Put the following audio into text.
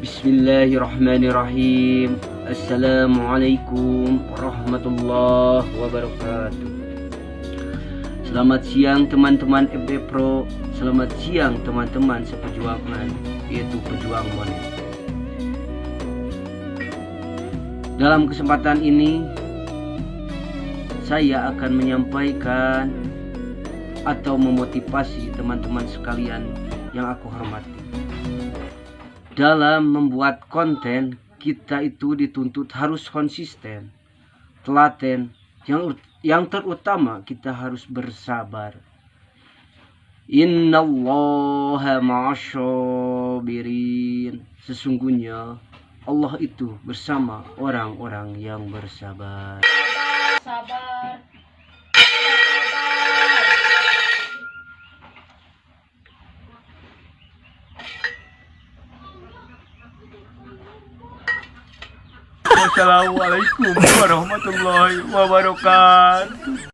Bismillahirrahmanirrahim. Assalamualaikum warahmatullahi wabarakatuh. Selamat siang teman-teman FB Pro. Selamat siang teman-teman seperjuangan, yaitu pejuang monet. Dalam kesempatan ini saya akan menyampaikan atau memotivasi teman-teman sekalian yang aku hormati. Dalam membuat konten, kita itu dituntut harus konsisten, telaten, yang terutama kita harus bersabar. Innallaha ma'asyabirin. Sesungguhnya Allah itu bersama orang-orang yang bersabar. Sabar. Wassalamualaikum warahmatullahi wabarakatuh.